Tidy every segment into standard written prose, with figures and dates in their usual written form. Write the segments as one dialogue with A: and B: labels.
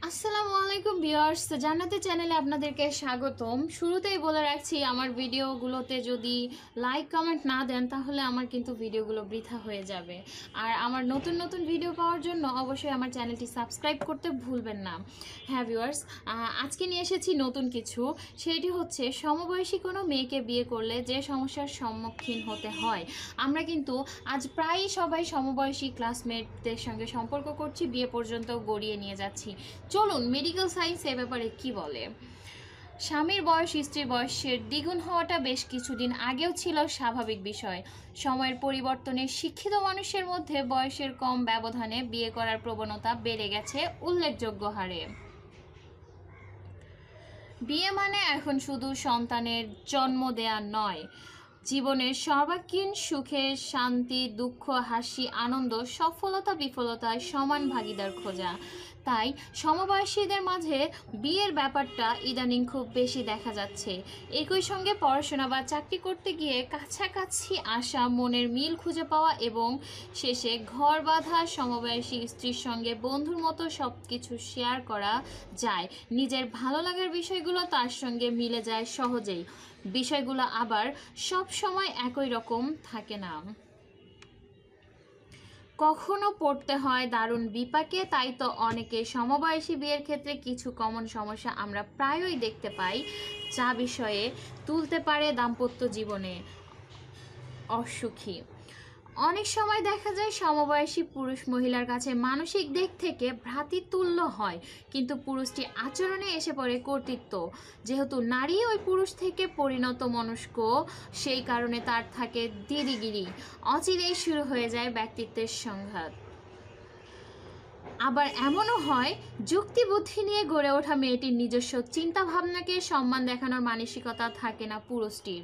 A: আসসালামু আলাইকুম ভিউয়ার্স, জান্নাতের চ্যানেলে আপনাদেরকে স্বাগতম। শুরুতেই বলে রাখছি, আমার ভিডিওগুলোতে যদি লাইক কমেন্ট না দেন তাহলে আমার কিন্তু ভিডিওগুলো বৃথা হয়ে যাবে। আর আমার নতুন নতুন ভিডিও পাওয়ার জন্য অবশ্যই আমার চ্যানেলটি সাবস্ক্রাইব করতে ভুলবেন না। হ্যাঁ ভিউয়ার্স, আজকে নিয়ে এসেছি নতুন কিছু। সেটি হচ্ছে সমবয়সী কোনো মেয়েকে বিয়ে করলে যে সমস্যার সম্মুখীন হতে হয়। আমরা কিন্তু আজ প্রায়ই সবাই সমবয়সী ক্লাসমেটদের সঙ্গে সম্পর্ক করছি, বিয়ে পর্যন্ত গড়িয়ে নিয়ে যাচ্ছি। চলুন মেডিকেল সায়েন্স এ ব্যাপারে কি বলে। স্বামীর বয়স স্ত্রীর বয়সের দ্বিগুণ হওয়াটা বেশ কিছুদিন আগেও ছিল স্বাভাবিক বিষয়। সময়ের পরিবর্তনে শিক্ষিত মানুষের মধ্যে বয়সের কম ব্যবধানে বিয়ে করার প্রবণতা বেড়ে গেছে উল্লেখযোগ্য হারে। বিয়ে মানে এখন শুধু সন্তানের জন্ম দেয়া নয়, জীবনের সর্বাঙ্গীন সুখে, শান্তি, দুঃখ, হাসি, আনন্দ, সফলতা বিফলতায় সমান ভাগিদার খোঁজা। তাই সমবয়সীদের মাঝে বিয়ের ব্যাপারটা ইদানিং খুব বেশি দেখা যাচ্ছে। একই সঙ্গে পড়াশোনা বা চাকরি করতে গিয়ে কাছাকাছি আসা, মনের মিল খুঁজে পাওয়া এবং শেষে ঘর বাঁধা সমবয়সী স্ত্রীর সঙ্গে বন্ধুর মতো সব কিছু শেয়ার করা যায়। নিজের ভালো লাগার বিষয়গুলো তার সঙ্গে মিলে যায় সহজেই। বিষয়গুলো আবার সব সময় একই রকম থাকে না, কখনো পড়তে হয় দারুণ বিপাকে। তাই তো অনেকে সমবয়সী বিয়ের ক্ষেত্রে কিছু কমন সমস্যা আমরা প্রায়ই দেখতে পাই, যা বিষয়ে তুলতে পারে দাম্পত্য জীবনে অসুখী। অনেক সময় দেখা যায় সমবয়সী পুরুষ মহিলার কাছে মানসিক দিক থেকে ভ্রাতৃতুল্য হয়, কিন্তু পুরুষটি আচরণে এসে পড়ে কর্তৃত্ব। যেহেতু নারী ওই পুরুষ থেকে পরিণত মনস্ক, সেই কারণে তার থাকে দিদিগিরি। অচিরেই শুরু হয়ে যায় ব্যক্তিত্বের সংঘাত। আবার এমনও হয়, যুক্তি বুদ্ধি নিয়ে গড়ে ওঠা মেয়েটির নিজস্ব চিন্তা ভাবনাকে সম্মান দেখানোর মানসিকতা থাকে না পুরুষটির।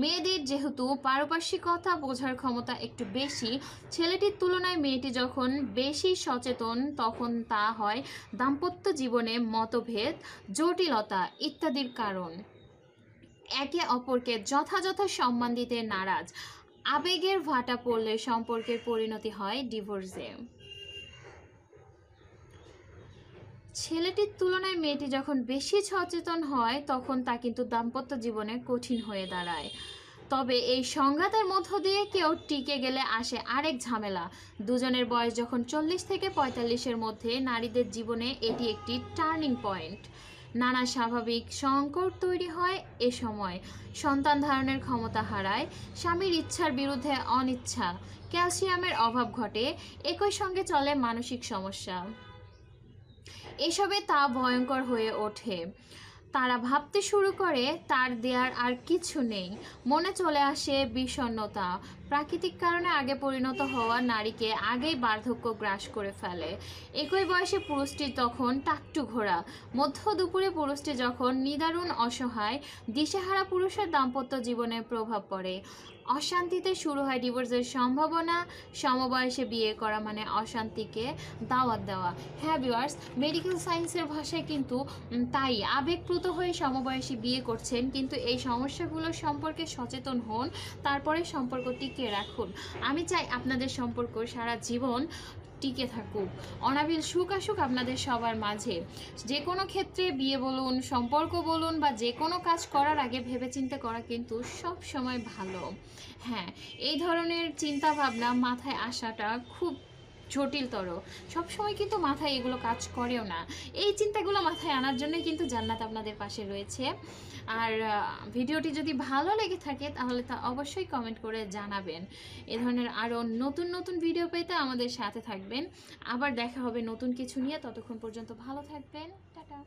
A: মেয়েদের যেহেতু পারপার্শ্বিকতা বোঝার ক্ষমতা একটু বেশি, ছেলেটির তুলনায় মেয়েটি যখন বেশি সচেতন, তখন তা হয় দাম্পত্য জীবনে মতভেদ, জটিলতা ইত্যাদির কারণ। একে অপরকে যথাযথ সম্মান দিতে নারাজ, আবেগের ভাটা পড়লে সম্পর্কের পরিণতি হয় ডিভোর্সে। ছেলেটির তুলনায় মেয়েটি যখন বেশি সচেতন হয়, তখন তা কিন্তু দাম্পত্য জীবনে কঠিন হয়ে দাঁড়ায়। তবে এই সংঘাতের মধ্য দিয়ে কেউ টিকে গেলে আসে আরেক ঝামেলা। দুজনের বয়স যখন 40 থেকে 45-এর মধ্যে, নারীদের জীবনে এটি একটি টার্নিং পয়েন্ট। নানা স্বাভাবিক সংকট তৈরি হয় এ সময়। সন্তান ধারণের ক্ষমতা হারায়, স্বামীর ইচ্ছার বিরুদ্ধে অনিচ্ছা, ক্যালসিয়ামের অভাব ঘটে, একই সঙ্গে চলে মানসিক সমস্যা। এসবে তা ভয়ঙ্কর হয়ে ওঠে। তারা ভাবতে শুরু করে তার দেয়ার আর কিছু নেই। মনে চলে আসে বিষণ্ণতা। প্রাকৃতিক কারণে আগে পরিণত হওয়া নারীকে আগেই বার্ধক্য গ্রাস করে ফেলে। একই বয়সে পুরুষটি তখন টাকটু ঘোড়া। মধ্য দুপুরে পুরুষটি যখন নিদারুণ অসহায়, দিশেহারা পুরুষের দাম্পত্য জীবনে প্রভাব পড়ে। অশান্তিতে শুরু হয় ডিভোর্সের সম্ভাবনা। সমবয়সে বিয়ে করা মানে অশান্তিকে দাওয়াত দেওয়া। হ্যাঁ ভিউয়ার্স, মেডিকেল সায়েন্সের ভাষায় কিন্তু তাই আবেগপ্রুত হয়ে সমবয়সী বিয়ে করছেন, কিন্তু এই সমস্যাগুলো সম্পর্কে সচেতন হন, তারপরে সম্পর্ক টিকিয়ে রাখুন। আমি চাই আপনাদের সম্পর্ক সারা জীবন টিকে থাকুক, অনাবিল সুখ আসুক আপনাদের সবার মাঝে। যে কোনো ক্ষেত্রে বিয়ে বলুন, সম্পর্ক বলুন, বা যে কোনো কাজ করার আগে ভেবেচিন্তে করা কিন্তু সব সময় ভালো। হ্যাঁ, এই ধরনের চিন্তা ভাবনা মাথায় আসাটা খুব জটিলতর। সবসময় কিন্তু মাথায় এগুলো কাজ করেও না। এই চিন্তাগুলো মাথায় আনার জন্যই কিন্তু জান্নাত আপনাদের পাশে রয়েছে। আর ভিডিওটি যদি ভালো লেগে থাকে তাহলে তা অবশ্যই কমেন্ট করে জানাবেন। এ ধরনের আরও নতুন নতুন ভিডিও পেতে আমাদের সাথে থাকবেন। আবার দেখা হবে নতুন কিছু নিয়ে। ততক্ষণ পর্যন্ত ভালো থাকবেন। টাটা।